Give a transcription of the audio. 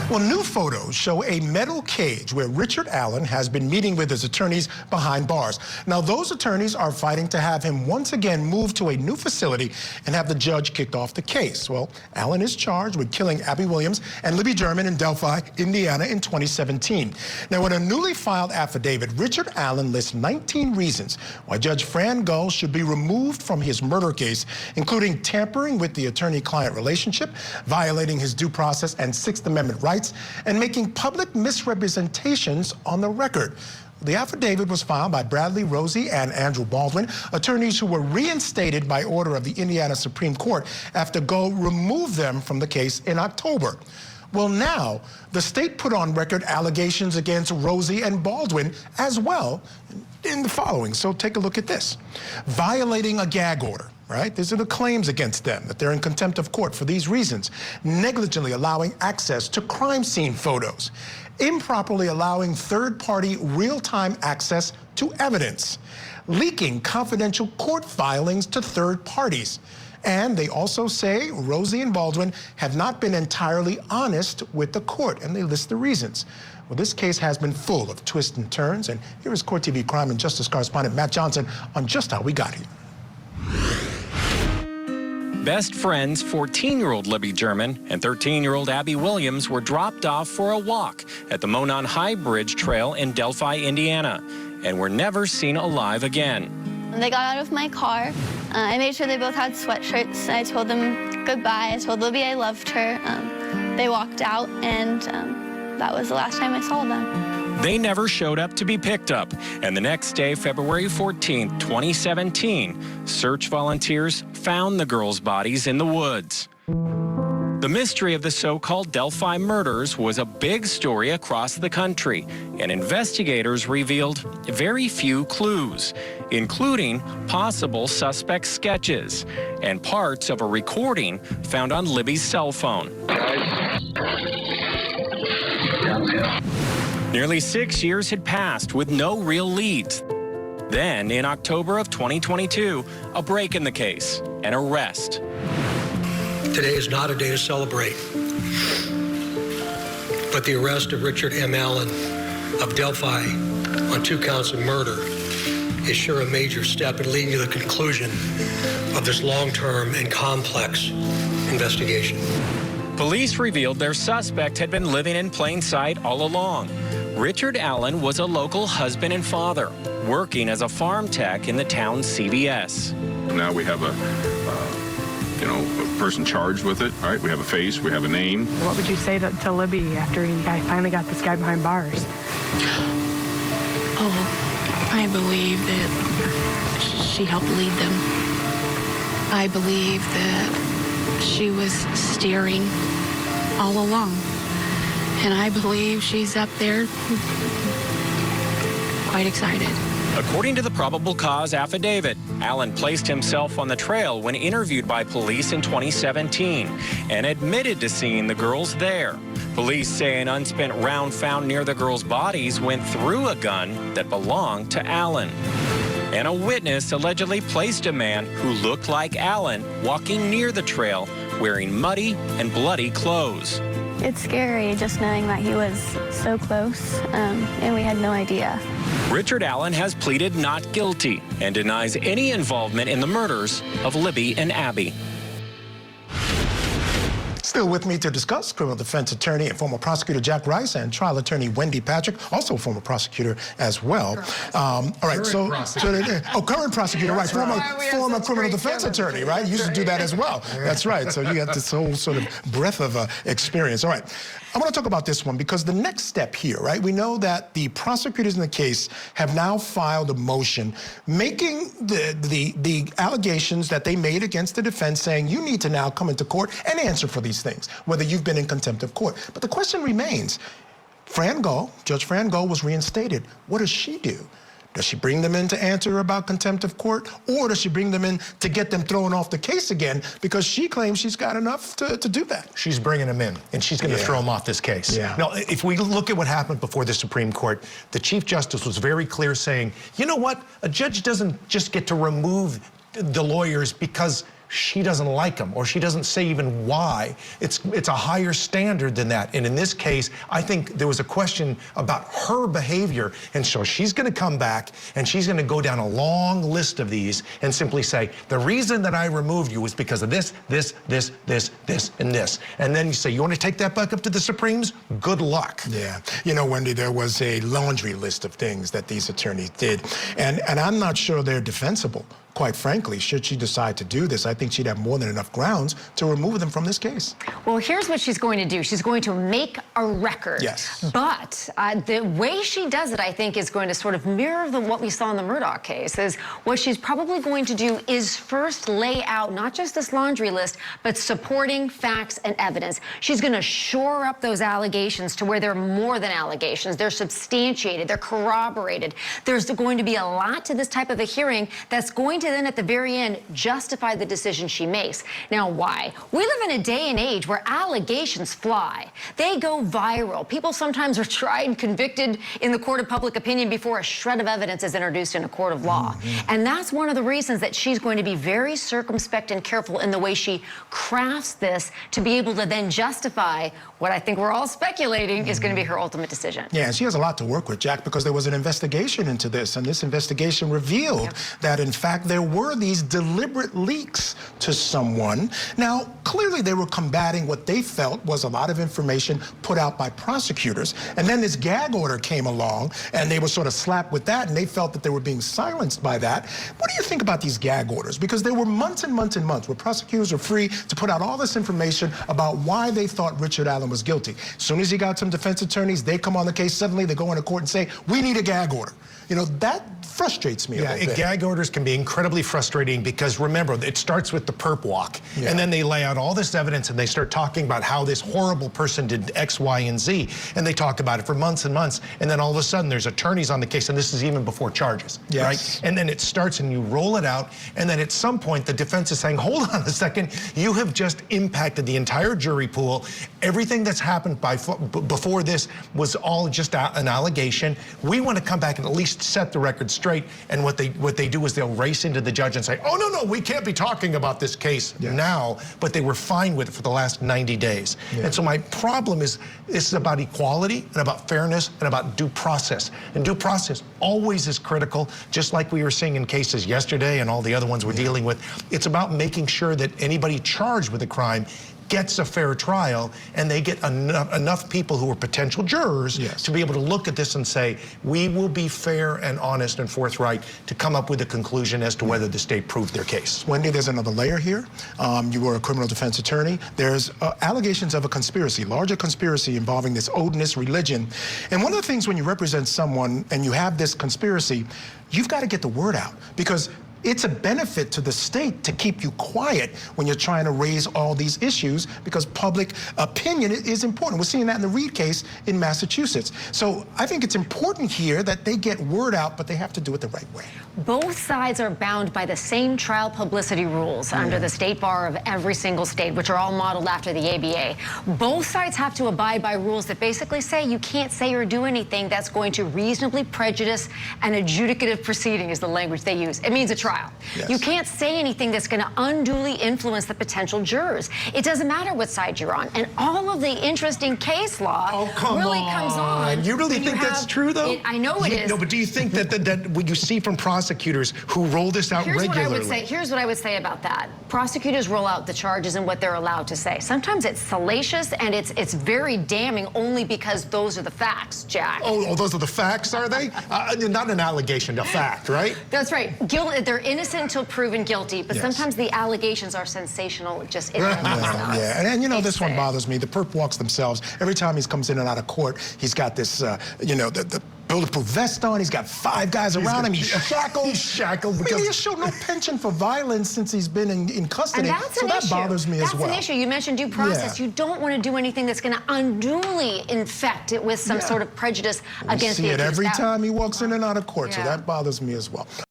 Well, new photos show a metal cage where Richard Allen has been meeting with his attorneys behind bars. Now, those attorneys are fighting to have him once again moved to a new facility and have the judge kick off the case. Well, Allen is charged with killing Abby Williams and Libby German in Delphi, Indiana in 2017. Now, in a newly filed affidavit, Richard Allen lists 19 reasons why Judge Fran Gull should be removed from his murder case, including tampering with the attorney-client relationship, violating his due process and Sixth Amendment rights, and making public misrepresentations on the record. The affidavit was filed by Bradley Rosie and Andrew Baldwin, attorneys who were reinstated by order of the Indiana Supreme Court after Gull removed them from the case in October. Well, now, the state put on record allegations against Rosie and Baldwin as well in the following. So take a look at this. Violating a gag order. Right? These are the claims against them, that they're in contempt of court for these reasons. Negligently allowing access to crime scene photos. Improperly allowing third-party real-time access to evidence. Leaking confidential court filings to third parties. And they also say Rosie and Baldwin have not been entirely honest with the court, and they list the reasons. Well, this case has been full of twists and turns, and here is Court TV crime and justice correspondent Matt Johnson on just how we got here. Best friends 14-year-old Libby German and 13-year-old Abby Williams were dropped off for a walk at the Monon High Bridge Trail in Delphi, Indiana, and were never seen alive again. They got out of my car. I made sure they both had sweatshirts. I told them goodbye. I told Libby I loved her. They walked out, and that was the last time I saw them. They never showed up to be picked up, and the next day, February 14, 2017, search volunteers found the girls' bodies in the woods. The mystery of the so-called Delphi murders was a big story across the country, and investigators revealed very few clues, including possible suspect sketches and parts of a recording found on Libby's cell phone. Nearly 6 years had passed with no real leads. Then, in October of 2022, a break in the case, an arrest. Today is not a day to celebrate, but the arrest of Richard M. Allen of Delphi on 2 counts of murder is sure a major step in leading to the conclusion of this long-term and complex investigation. Police revealed their suspect had been living in plain sight all along. Richard Allen was a local husband and father, working as a farm tech in the town's CVS. Now we have a person charged with it, right? We have a face, we have a name. What would you say to Libby after you finally got this guy behind bars? Oh, I believe that she helped lead them. I believe that she was steering all along. And I believe she's up there quite excited. According to the probable cause affidavit, Allen placed himself on the trail when interviewed by police in 2017 and admitted to seeing the girls there. Police say an unspent round found near the girls' bodies went through a gun that belonged to Allen. And a witness allegedly placed a man who looked like Allen walking near the trail wearing muddy and bloody clothes. It's scary just knowing that he was so close, and we had no idea. Richard Allen has pleaded not guilty and denies any involvement in the murders of Libby and Abby. Still with me to discuss, criminal defense attorney and former prosecutor Jack Rice and trial attorney Wendy Patrick, also a former prosecutor as well. All right, current prosecutor, right? Former criminal defense attorney, right? You used to do that as well. That's right. So you got this whole sort of breadth of experience. All right. I want to talk about this one because the next step here, right? We know that the prosecutors in the case have now filed a motion making the allegations that they made against the defense, saying you need to now come into court and answer for these things, whether you've been in contempt of court. But the question remains, Judge Fran Gull was reinstated. What does she do? Does she bring them in to answer about contempt of court, or does she bring them in to get them thrown off the case again because she claims she's got enough to do that? She's bringing them in, and she's going to throw them off this case. Yeah. Now, if we look at what happened before the Supreme Court, the Chief Justice was very clear saying, you know what, a judge doesn't just get to remove the lawyers because she doesn't like him, or she doesn't say even why. It's a higher standard than that. And in this case, I think there was a question about her behavior. And so she's going to come back and she's going to go down a long list of these and simply say, the reason that I removed you was because of this, this, this, this, this, and this. And then you say, you want to take that back up to the Supremes? Good luck. Yeah. You know, Wendy, there was a laundry list of things that these attorneys did. And I'm not sure they're defensible. Quite frankly, should she decide to do this, I think she'd have more than enough grounds to remove them from this case. Well, here's what she's going to do. She's going to make a record. Yes. But the way she does it, I think, is going to sort of mirror what we saw in the Murdaugh case. Is what she's probably going to do is first lay out not just this laundry list, but supporting facts and evidence. She's going to shore up those allegations to where they're more than allegations. They're substantiated. They're corroborated. There's going to be a lot to this type of a hearing that's going to then at the very end justify the decision she makes. Now, why? We live in a day and age where allegations fly. They go viral. People sometimes are tried and convicted in the court of public opinion before a shred of evidence is introduced in a court of law. And that's one of the reasons that she's going to be very circumspect and careful in the way she crafts this to be able to then justify what I think we're all speculating is going to be her ultimate decision. Yeah, and she has a lot to work with, Jack, because there was an investigation into this, and this investigation revealed that, in fact, there were these deliberate leaks to someone. Now, clearly they were combating what they felt was a lot of information put out by prosecutors, and then this gag order came along, and they were sort of slapped with that, and they felt that they were being silenced by that. What do you think about these gag orders? Because there were months and months and months where prosecutors were free to put out all this information about why they thought Richard Allen was guilty. As soon as he got some defense attorneys, they come on the case, suddenly they go into court and say, we need a gag order. You know, that frustrates me a little bit. Gag orders can be incredibly frustrating because, remember, it starts with the perp walk. And then they lay out all this evidence and they start talking about how this horrible person did X, Y, and Z. And they talk about it for months and months. And then all of a sudden there's attorneys on the case, and this is even before charges, right? And then it starts and you roll it out. And then at some point the defense is saying, hold on a second, you have just impacted the entire jury pool. Everything that's happened before this was all just an allegation. We want to come back and at least set the record straight. And what they do is they'll race into the judge and say, oh, no, we can't be talking about this case now. But they were fine with it for the last 90 days. And so my problem is, this is about equality and about fairness and about due process. And due process always is critical, just like we were seeing in cases yesterday and all the other ones we're dealing with. It's about making sure that anybody charged with a crime gets a fair trial, and they get enough people who are potential jurors to be able to look at this and say, we will be fair and honest and forthright to come up with a conclusion as to whether the state proved their case. Wendy, there's another layer here. You were a criminal defense attorney. There's allegations of a conspiracy, larger conspiracy involving this Odinist religion. And one of the things when you represent someone and you have this conspiracy, you've got to get the word out, because it's a benefit to the state to keep you quiet when you're trying to raise all these issues, because public opinion is important. We're seeing that in the Reed case in Massachusetts. So I think it's important here that they get word out, but they have to do it the right way. Both sides are bound by the same trial publicity rules under the state bar of every single state, which are all modeled after the ABA. Both sides have to abide by rules that basically say you can't say or do anything that's going to reasonably prejudice an adjudicative proceeding, is the language they use. It means a trial. You can't say anything that's going to unduly influence the potential jurors. It doesn't matter what side you're on. And all of the interesting case law really comes on. You really think that's true, though? I know it is. No, but do you think that what you see from prosecutors who roll this out regularly? Here's what I would say about that. Prosecutors roll out the charges and what they're allowed to say. Sometimes it's salacious and it's very damning only because those are the facts, Jack. Oh, those are the facts, are they? Not an allegation, a fact, right? That's right. They're innocent until proven guilty, but sometimes the allegations are sensational just in and of themselves. And you know, this one bothers me. The perp walks themselves. Every time he comes in and out of court, he's got this, you know, the bulletproof vest on. He's got 5 guys around him. He's shackled. He's shackled because he has shown no penchant for violence since he's been in custody. And that's so that bothers me as well. That's an issue. You mentioned due process. You don't want to do anything that's going to unduly infect it with some sort of prejudice against the accused. We see it every time he walks in and out of court, so that bothers me as well.